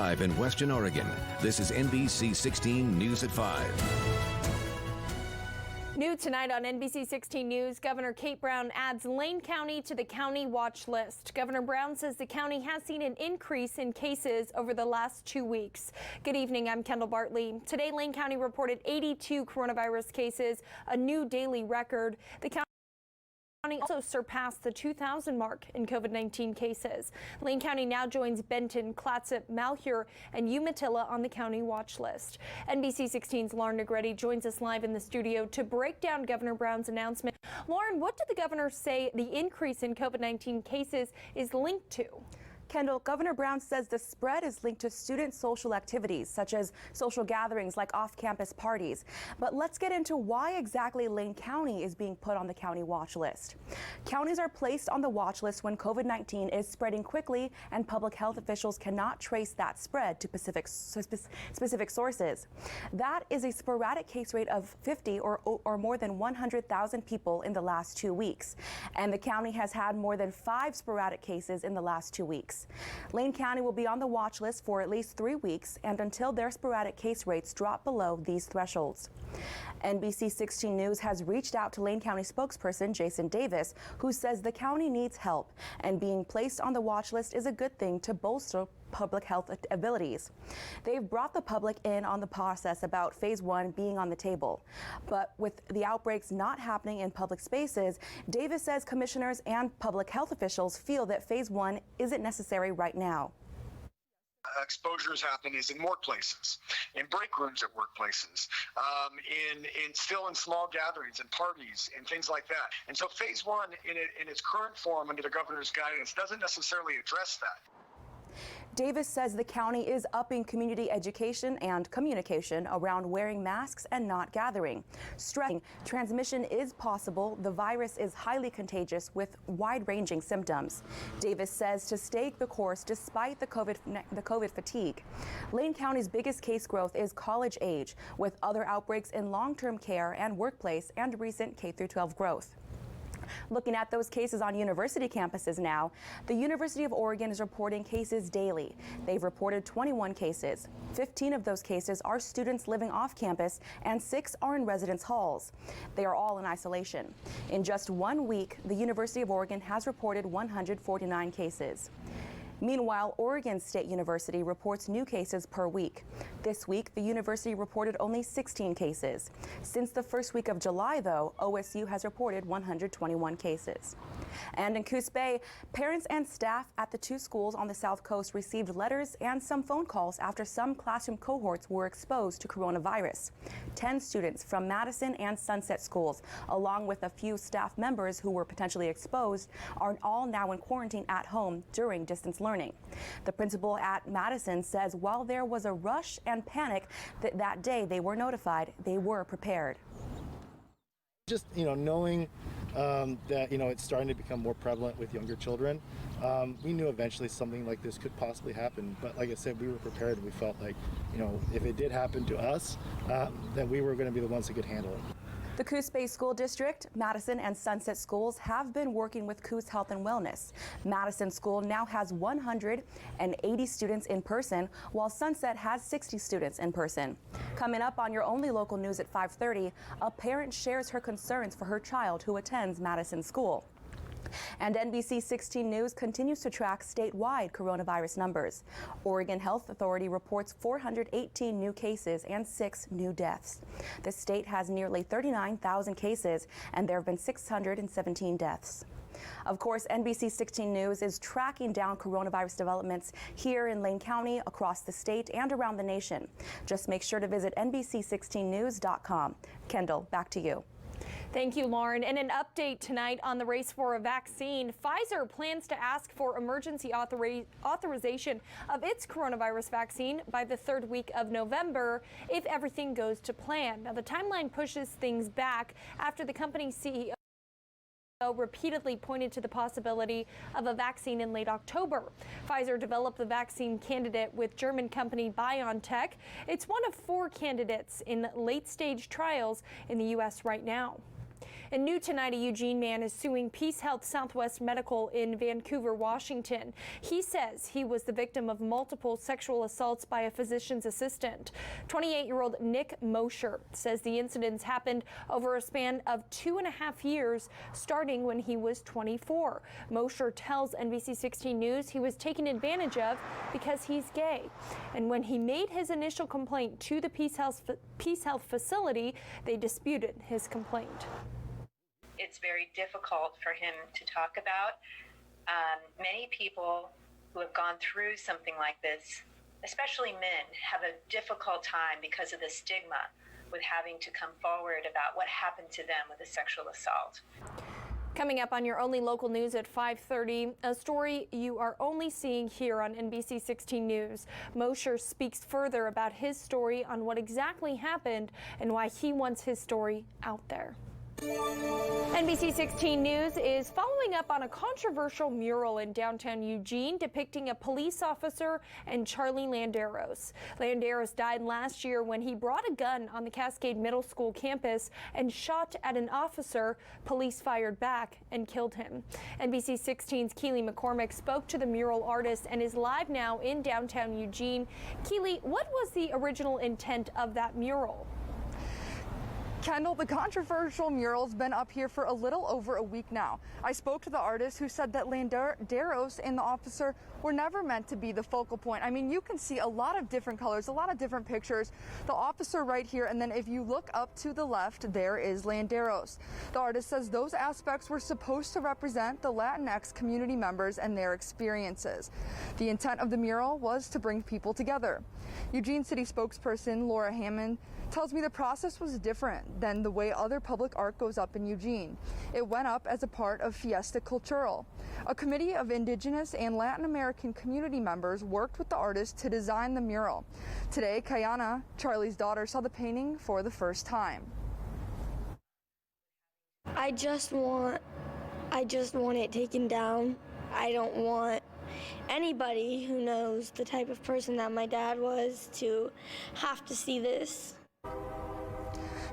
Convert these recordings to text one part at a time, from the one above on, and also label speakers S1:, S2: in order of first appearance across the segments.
S1: live in Western Oregon. This is NBC 16 News at 5.
S2: New tonight on NBC 16 News, Governor Kate Brown adds Lane County to the county watch list. Governor Brown says the county has seen an increase in cases over the last 2 weeks. Good evening, I'm Kendall Bartley. Today, Lane County reported 82 coronavirus cases, a new daily record. The county also surpassed the 2,000 mark in COVID-19 cases. Lane County now joins Benton, Clatsop, Malheur, and Umatilla on the county watch list. NBC 16's Lauren Negretti joins us live in the studio to break down Governor Brown's announcement. Lauren, what did the governor say the increase in COVID-19 cases is linked to?
S3: Kendall, Governor Brown says the spread is linked to student social activities, such as social gatherings like off-campus parties. But let's get into why exactly Lane County is being put on the county watch list. Counties are placed on the watch list when COVID-19 is spreading quickly and public health officials cannot trace that spread to specific sources. That is a sporadic case rate of 50 or more than 100,000 people in the last 2 weeks. And the county has had more than 5 sporadic cases in the last 2 weeks. Lane County will be on the watch list for at least 3 weeks and until their sporadic case rates drop below these thresholds. NBC 16 News has reached out to Lane County spokesperson Jason Davis, who says the county needs help and being placed on the watch list is a good thing to bolster public health abilities. They've brought the public in on the process about phase 1 being on the table. But with the outbreaks not happening in public spaces, Davis says commissioners and public health officials feel that phase 1 isn't necessary right now.
S4: Exposures happen is in workplaces, in break rooms at workplaces, in small gatherings and parties and things like that. And so phase 1 in its current form under the governor's guidance doesn't necessarily address that.
S3: Davis says the county is upping community education and communication around wearing masks and not gathering. Stressing transmission is possible, the virus is highly contagious with wide-ranging symptoms. Davis says to stay the course despite the COVID fatigue. Lane County's biggest case growth is college age, with other outbreaks in long-term care and workplace and recent K-12 growth. Looking at those cases on university campuses now, the University of Oregon is reporting cases daily. They've reported 21 cases. 15 of those cases are students living off campus and 6 are in residence halls. They are all in isolation. In just 1 week, the University of Oregon has reported 149 cases. Meanwhile, Oregon State University reports new cases per week. This week, the university reported only 16 cases. Since the first week of July, though, OSU has reported 121 cases. And in Coos Bay, parents and staff at the 2 schools on the South Coast received letters and some phone calls after some classroom cohorts were exposed to coronavirus. 10 students from Madison and Sunset schools, along with a few staff members who were potentially exposed, are all now in quarantine at home during distance learning. The principal at Madison says while there was a rush and panic that day they were notified, they were prepared.
S5: Just, knowing that, it's starting to become more prevalent with younger children, we knew eventually something like this could possibly happen. But like I said, we were prepared. We felt like, if it did happen to us, then we were going to be the ones that could handle it.
S3: The Coos Bay School District, Madison and Sunset schools have been working with Coos Health and Wellness. Madison School now has 180 students in person, while Sunset has 60 students in person. Coming up on your only local news at 5:30, a parent shares her concerns for her child who attends Madison School. And NBC 16 News continues to track statewide coronavirus numbers. Oregon Health Authority reports 418 new cases and 6 new deaths. The state has nearly 39,000 cases, and there have been 617 deaths. Of course, NBC 16 News is tracking down coronavirus developments here in Lane County, across the state, and around the nation. Just make sure to visit NBC16news.com. Kendall, back to you.
S2: Thank you, Lauren. And an update tonight on the race for a vaccine. Pfizer plans to ask for emergency authorization of its coronavirus vaccine by the 3rd week of November if everything goes to plan. Now, the timeline pushes things back after the company's CEO repeatedly pointed to the possibility of a vaccine in late October. Pfizer developed the vaccine candidate with German company BioNTech. It's one of 4 candidates in late-stage trials in the U.S. right now. And new tonight, a Eugene man is suing Peace Health Southwest Medical in Vancouver, Washington. He says he was the victim of multiple sexual assaults by a physician's assistant. 28-year-old Nick Mosher says the incidents happened over a span of 2.5 years, starting when he was 24. Mosher tells NBC 16 News he was taken advantage of because he's gay. And when he made his initial complaint to the Peace Health facility, they disputed his complaint.
S6: It's very difficult for him to talk about. Many people who have gone through something like this, especially men, have a difficult time because of the stigma with having to come forward about what happened to them with a sexual assault.
S2: Coming up on your only local news at 5:30, a story you are only seeing here on NBC 16 News. Mosher speaks further about his story on what exactly happened and why he wants his story out there. NBC 16 News is following up on a controversial mural in downtown Eugene depicting a police officer and Charlie Landeros. Landeros died last year when he brought a gun on the Cascade Middle School campus and shot at an officer. Police fired back and killed him. NBC 16's Keely McCormick spoke to the mural artist and is live now in downtown Eugene. Keely, what was the original intent of that mural?
S7: Kendall, the controversial mural's been up here for a little over a week now. I spoke to the artist who said that Landeros and the officer were never meant to be the focal point. I mean, you can see a lot of different colors, a lot of different pictures. The officer right here, and then if you look up to the left, there is Landeros. The artist says those aspects were supposed to represent the Latinx community members and their experiences. The intent of the mural was to bring people together. Eugene City spokesperson Laura Hammond tells me the process was different than the way other public art goes up in Eugene. It went up as a part of Fiesta Cultural. A committee of Indigenous and Latin American community members worked with the artist to design the mural. Today, Kayana, Charlie's daughter, saw the painting for the first time.
S8: I just want it taken down. I don't want anybody who knows the type of person that my dad was to have to see this.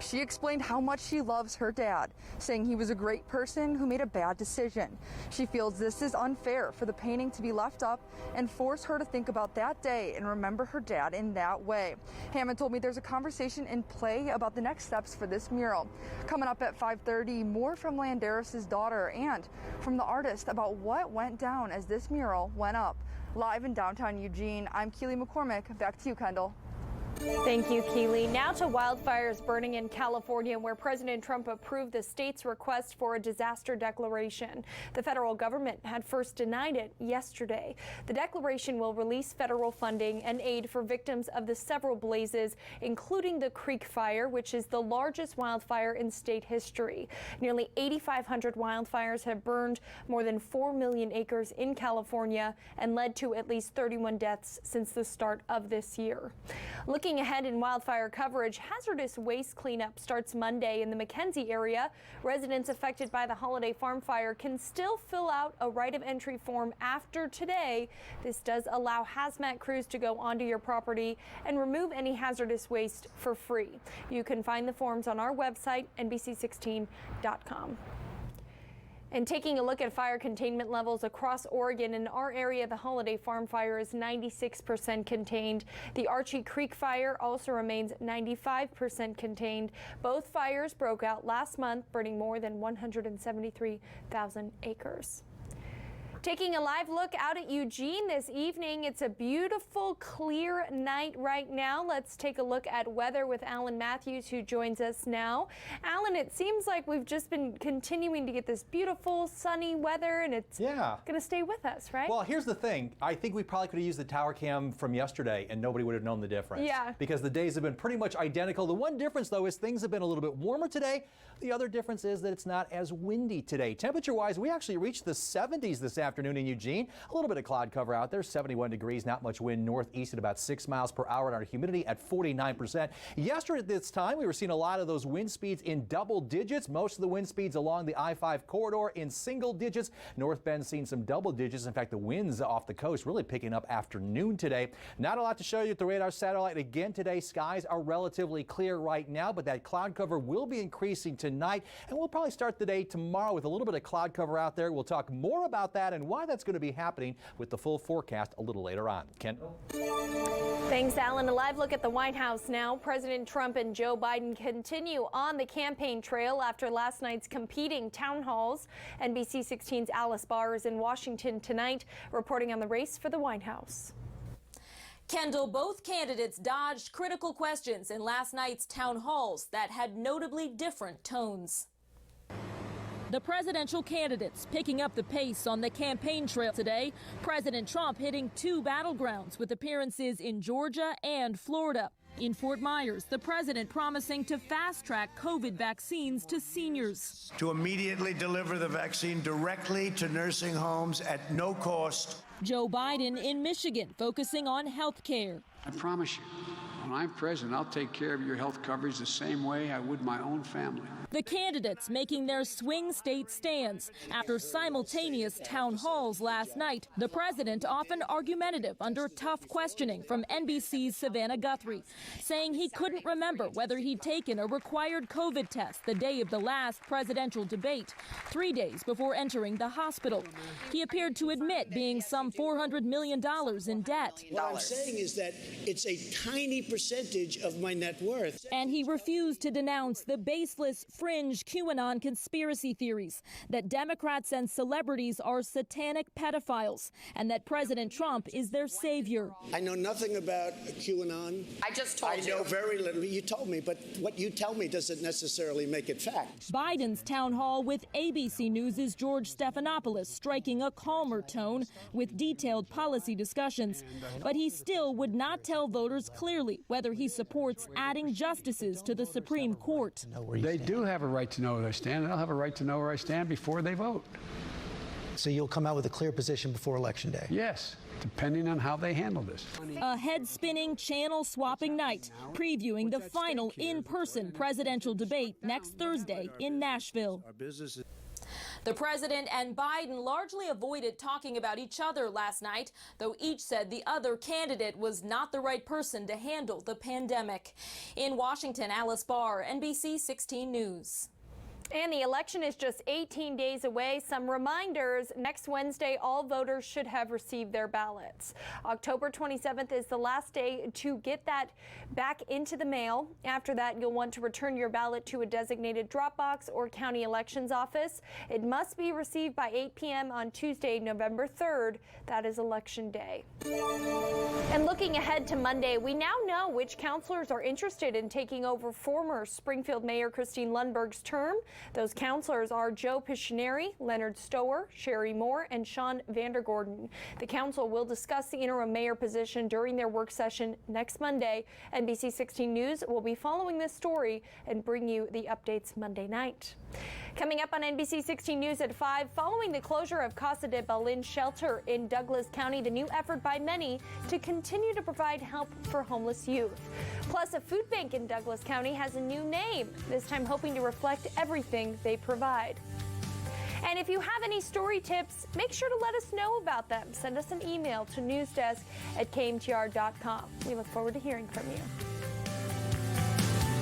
S7: She explained how much she loves her dad, saying he was a great person who made a bad decision. She feels this is unfair for the painting to be left up and force her to think about that day and remember her dad in that way. Hammond told me there's a conversation in play about the next steps for this mural. Coming up at 5:30, more from Landeros' daughter and from the artist about what went down as this mural went up. Live in downtown Eugene, I'm Keely McCormick. Back to you, Kendall.
S2: Thank you, Keely. Now to wildfires burning in California, where President Trump approved the state's request for a disaster declaration. The federal government had first denied it yesterday. The declaration will release federal funding and aid for victims of the several blazes, including the Creek Fire, which is the largest wildfire in state history. Nearly 8,500 wildfires have burned more than 4 million acres in California and led to at least 31 deaths since the start of this year. Looking ahead in wildfire coverage, hazardous waste cleanup starts Monday in the McKenzie area. Residents affected by the Holiday Farm fire can still fill out a right of entry form after today. This does allow hazmat crews to go onto your property and remove any hazardous waste for free. You can find the forms on our website, NBC16.com. And taking a look at fire containment levels across Oregon, in our area, the Holiday Farm fire is 96% contained. The Archie Creek fire also remains 95% contained. Both fires broke out last month, burning more than 173,000 acres. Taking a live look out at Eugene this evening. It's a beautiful, clear night right now. Let's take a look at weather with Alan Matthews, who joins us now. Alan, it seems like we've just been continuing to get this beautiful, sunny weather, and it's going to stay with us, right?
S9: Well, here's the thing. I think we probably could have used the tower cam from yesterday, and nobody would have known the difference.
S2: Yeah.
S9: Because the days have been pretty much identical. The one difference, though, is things have been a little bit warmer today. The other difference is that it's not as windy today. Temperature-wise, we actually reached the 70s this afternoon. afternoon in Eugene. A little bit of cloud cover out there, 71 degrees, not much wind northeast at about 6 miles per hour, and our humidity at 49%. Yesterday at this time, we were seeing a lot of those wind speeds in double digits. Most of the wind speeds along the I-5 corridor in single digits. North Bend seeing some double digits. In fact, the winds off the coast really picking up after noon today. Not a lot to show you at the radar satellite again today. Skies are relatively clear right now, but that cloud cover will be increasing tonight, and we'll probably start the day tomorrow with a little bit of cloud cover out there. We'll talk more about that and why that's going to be happening with the full forecast a little later on. Ken?
S2: Thanks, Alan. A live look at the White House now. President Trump and Joe Biden continue on the campaign trail after last night's competing town halls. NBC 16's Alice Barr is in Washington tonight, reporting on the race for the White House.
S10: Kendall, both candidates dodged critical questions in last night's town halls that had notably different tones. The presidential candidates picking up the pace on the campaign trail today. President Trump hitting two battlegrounds with appearances in Georgia and Florida. In Fort Myers, the president promising to fast-track COVID vaccines to seniors.
S11: To immediately deliver the vaccine directly to nursing homes at no cost.
S10: Joe Biden in Michigan focusing on health care.
S12: I promise you, when I'm president, I'll take care of your health coverage the same way I would my own family.
S10: The candidates making their swing state stands after simultaneous town halls last night. The president often argumentative under tough questioning from NBC's Savannah Guthrie, saying he couldn't remember whether he'd taken a required COVID test the day of the last presidential debate, 3 days before entering the hospital. He appeared to admit being some $400 million in debt.
S11: What I'm saying is that it's a tiny percentage of my net worth.
S10: And he refused to denounce the baseless fringe QAnon conspiracy theories that Democrats and celebrities are satanic pedophiles and that President Trump is their savior.
S11: I know nothing about QAnon.
S13: I just told you.
S11: I know very little. You told me, but what you tell me doesn't necessarily make it fact.
S10: Biden's town hall with ABC News' George Stephanopoulos striking a calmer tone with detailed policy discussions. But he still would not tell voters clearly whether he supports adding justices to the Supreme Court.
S12: They do have a right to know where I stand, and I'll have a right to know where I stand before they vote.
S14: So you'll come out with a clear position before Election Day?
S12: Yes, depending on how they handle this.
S10: A head-spinning, channel-swapping night, previewing the final in-person presidential debate next Thursday in Nashville. The president and Biden largely avoided talking about each other last night, though each said the other candidate was not the right person to handle the pandemic. In Washington, Alice Barr, NBC 16 News.
S2: And the election is just 18 days away. Some reminders: next Wednesday, all voters should have received their ballots. October 27th is the last day to get that back into the mail. After that, you'll want to return your ballot to a designated drop box or county elections office. It must be received by 8 p.m. on Tuesday, November 3rd. That is Election Day. And looking ahead to Monday, we now know which counselors are interested in taking over former Springfield Mayor Christine Lundberg's term. Those counselors are Joe Pictionary, Leonard Stower, Sherry Moore, and Sean Vandergorden. The council will discuss the interim mayor position during their work session next Monday. NBC 16 News will be following this story and bring you the updates Monday night. Coming up on NBC 16 News at 5, following the closure of Casa de Belén shelter in Douglas County, the new effort by many to continue to provide help for homeless youth. Plus, a food bank in Douglas County has a new name, this time hoping to reflect everything they provide. And if you have any story tips, make sure to let us know about them. Send us an email to newsdesk@kmtr.com. We look forward to hearing from you.